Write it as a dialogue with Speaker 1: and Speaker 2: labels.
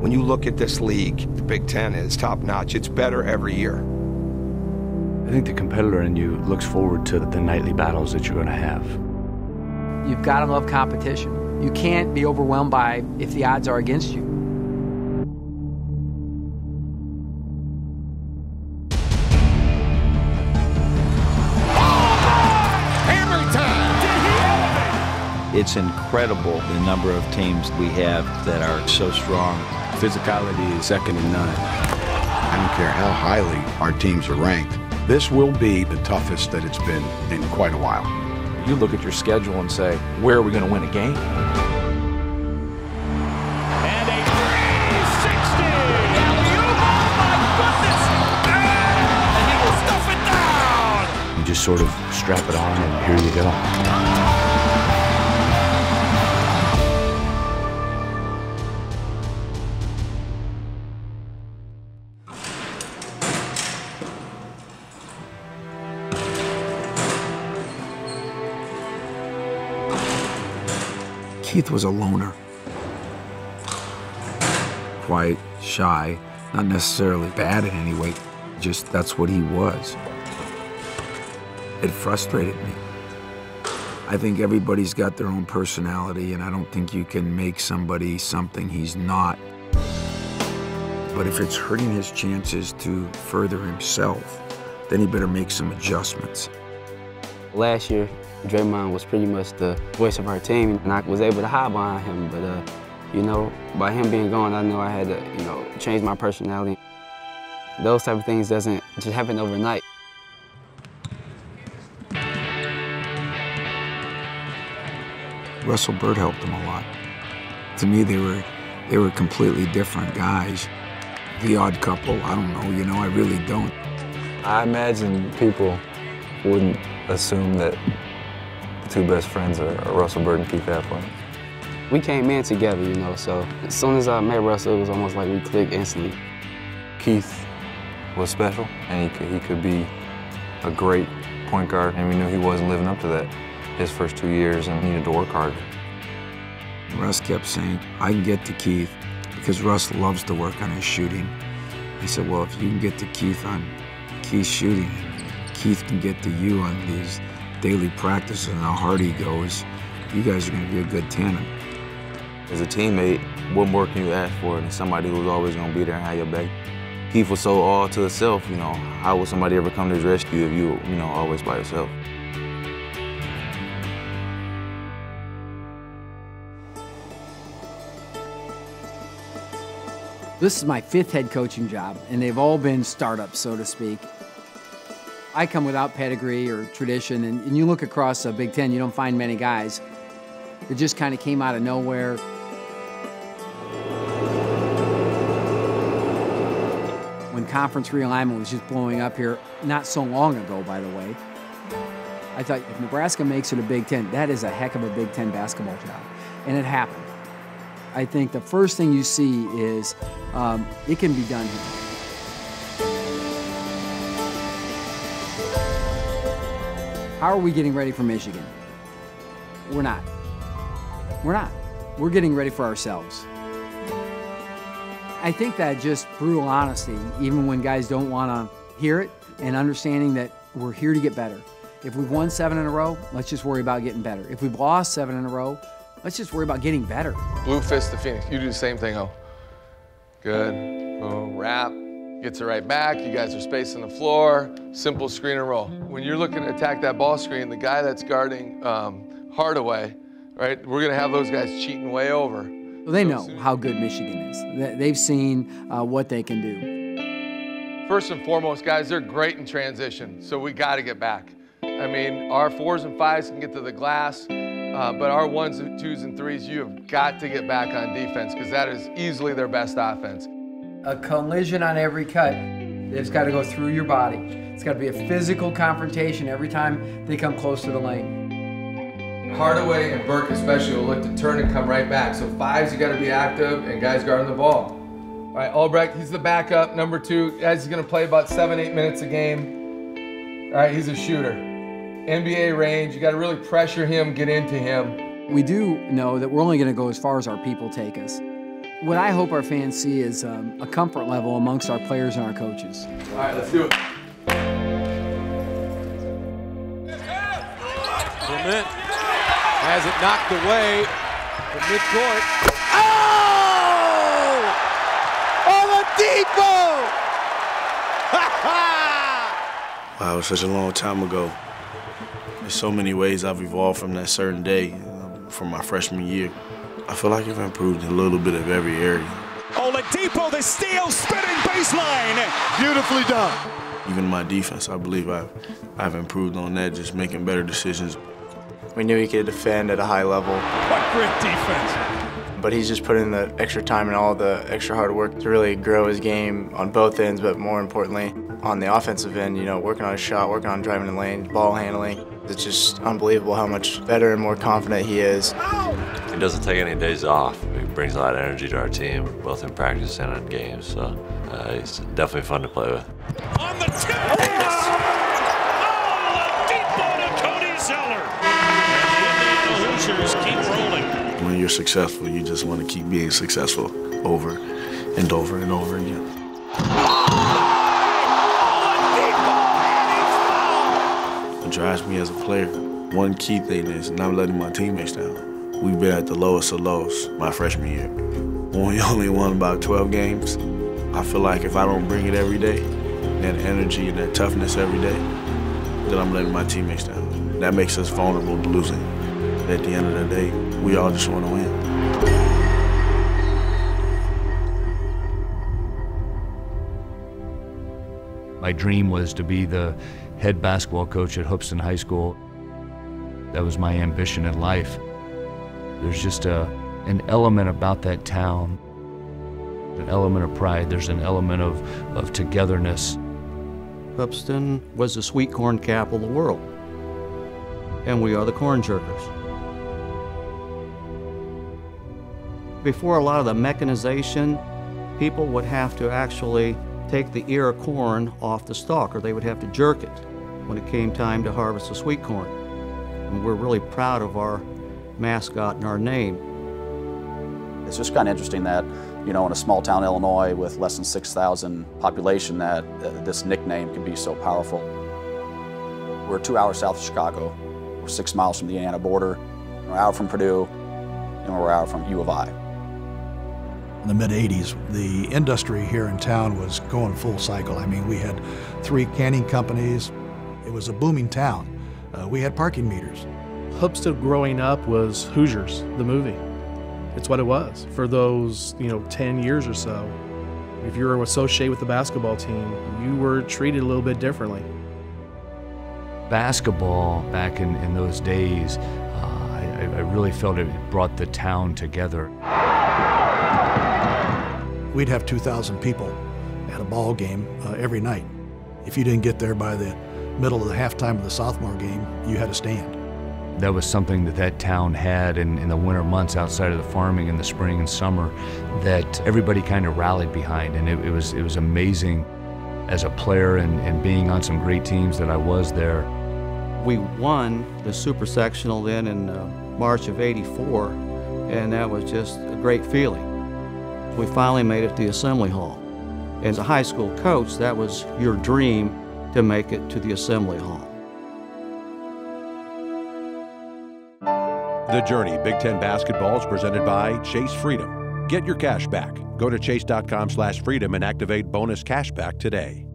Speaker 1: When you look at this league, the Big Ten is top-notch. It's better every year.
Speaker 2: I think the competitor in you looks forward to the nightly battles that you're going to have.
Speaker 3: You've got to love competition. You can't be overwhelmed by if the odds are against you.
Speaker 4: It's incredible the number of teams we have that are so strong.
Speaker 2: Physicality is second to none.
Speaker 5: I don't care how highly our teams are ranked. This will be the toughest that it's been in quite a while.
Speaker 6: You look at your schedule and say, where are we going to win a game?
Speaker 7: And a 360! Alley-oop! Oh my goodness! And he will stuff it down!
Speaker 2: You just sort of strap it on and here you go.
Speaker 8: Keith was a loner. Quiet, shy, not necessarily bad in any way, just that's what he was. It frustrated me. I think everybody's got their own personality, and I don't think you can make somebody something he's not. But if it's hurting his chances to further himself, then he better make some adjustments.
Speaker 9: Last year, Draymond was pretty much the voice of our team, and I was able to hide behind him. But, you know, by him being gone, I knew I had to, you know, change my personality. Those type of things doesn't just happen overnight.
Speaker 8: Russell Bird helped him a lot. To me, they were completely different guys. The odd couple, I don't know, you know, I really don't.
Speaker 10: I imagine people wouldn't assume that the two best friends are Russell Bird and Keith Appling.
Speaker 9: We came in together, you know, so as soon as I met Russell, it was almost like we clicked instantly.
Speaker 10: Keith was special, and he could be a great point guard, and we knew he wasn't living up to that his first 2 years and needed to work harder.
Speaker 8: Russ kept saying, I can get to Keith because Russ loves to work on his shooting. I said, well, if you can get to Keith on Keith's shooting, Keith can get to you on these daily practices and how hard he goes, you guys are going to be a good tandem.
Speaker 10: As a teammate, what more can you ask for than somebody who's always going to be there and have your back? Keith was so all to himself, you know, how would somebody ever come to his rescue if you know, always by yourself?
Speaker 3: This is my 5th head coaching job, and they've all been startups, so to speak. I come without pedigree or tradition, and you look across the Big Ten, you don't find many guys that just kind of came out of nowhere. When conference realignment was just blowing up here, not so long ago, by the way, I thought if Nebraska makes it a Big Ten, that is a heck of a Big Ten basketball job, and it happened. I think the first thing you see is it can be done here. How are we getting ready for Michigan? We're not. We're not. We're getting ready for ourselves. I think that just brutal honesty, even when guys don't want to hear it, and understanding that we're here to get better. If we've won 7 in a row, let's just worry about getting better. If we've lost 7 in a row, let's just worry about getting better.
Speaker 11: Blue fist to Phoenix. You do the same thing, oh. Good. Boom, wrap. Gets it right back. You guys are spacing the floor. Simple screen and roll. When you're looking to attack that ball screen, the guy that's guarding Hardaway, right, we're going to have those guys cheating way over.
Speaker 3: Well, they know how good Michigan is. They've seen what they can do.
Speaker 11: First and foremost, guys, they're great in transition, so we got to get back. I mean, our 4s and 5s can get to the glass. But our 1s, 2s, and 3s, you have got to get back on defense because that is easily their best offense.
Speaker 3: A collision on every cut. It's got to go through your body. It's got to be a physical confrontation every time they come close to the lane. Hardaway and Burke especially will look to turn and come right back. So 5s, you got to be active, and guys guarding the ball. All right, Albrecht, he's the backup, number 2. Guys, he's going to play about 7-8 minutes a game. All right, he's a shooter. NBA range, you got to really pressure him, get into him. We do know that we're only going to go as far as our people take us. What I hope our fans see is a comfort level amongst our players and our coaches.
Speaker 11: All right, let's do it.
Speaker 7: Clement has it knocked away from midcourt.
Speaker 12: Oh! Oladipo!
Speaker 13: Wow, it was such a long time ago. There's so many ways I've evolved from that certain day, from my freshman year. I feel like I've improved in a little bit of every area.
Speaker 12: Oladipo, the steal, spinning baseline.
Speaker 13: Beautifully done. Even my defense, I believe I've improved on that, just making better decisions.
Speaker 14: We knew he could defend at a high level.
Speaker 12: What great defense.
Speaker 14: But he's just put in the extra time and all the extra hard work to really grow his game on both ends, but more importantly, on the offensive end, you know, working on his shot, working on driving the lane, ball handling. It's just unbelievable how much better and more confident he is.
Speaker 15: He doesn't take any days off. He brings a lot of energy to our team, both in practice and in games, so he's definitely fun to play with.
Speaker 12: On the tip! Oladipo to CODY ZELLER! And the Hoosiers keep rolling.
Speaker 13: When you're successful, you just want to keep being successful over and over and over again. What drives me as a player, one key thing is not letting my teammates down. We've been at the lowest of lows my freshman year. When we only won about 12 games, I feel like if I don't bring it every day, that energy and that toughness every day, then I'm letting my teammates down. That makes us vulnerable to losing. At the end of the day, we all just want to win.
Speaker 2: My dream was to be the head basketball coach at Hoopeston High School. That was my ambition in life. There's just an element about that town, an element of pride. There's an element of togetherness.
Speaker 16: Hoopeston was the sweet corn capital of the world, and we are the Cornjerkers. Before a lot of the mechanization, people would have to actually take the ear of corn off the stalk, or they would have to jerk it when it came time to harvest the sweet corn. And we're really proud of our mascot and our name.
Speaker 17: It's just kind of interesting that, you know, in a small town, Illinois, with less than 6,000 population, that this nickname can be so powerful. We're 2 hours south of Chicago. We're 6 miles from the Indiana border. We're an hour from Purdue, and we're an hour from U of I.
Speaker 18: In the mid-'80s, the industry here in town was going full cycle. I mean, we had 3 canning companies. It was a booming town. We had parking meters.
Speaker 19: Hoopeston growing up was Hoosiers, the movie. It's what it was for those, 10 years or so. If you were associated with the basketball team, you were treated a little bit differently.
Speaker 2: Basketball back in those days, I really felt it brought the town together.
Speaker 18: We'd have 2,000 people at a ball game every night. If you didn't get there by the middle of the halftime of the sophomore game, you had to stand.
Speaker 2: That was something that town had in the winter months outside of the farming in the spring and summer that everybody kind of rallied behind, and it was amazing as a player and being on some great teams that I was there.
Speaker 16: We won the Super Sectional then in March of '84, and that was just a great feeling. We finally made it to the Assembly Hall. As a high school coach, that was your dream, to make it to the Assembly Hall.
Speaker 20: The Journey Big Ten Basketball is presented by Chase Freedom. Get your cash back. Go to chase.com/freedom and activate bonus cash back today.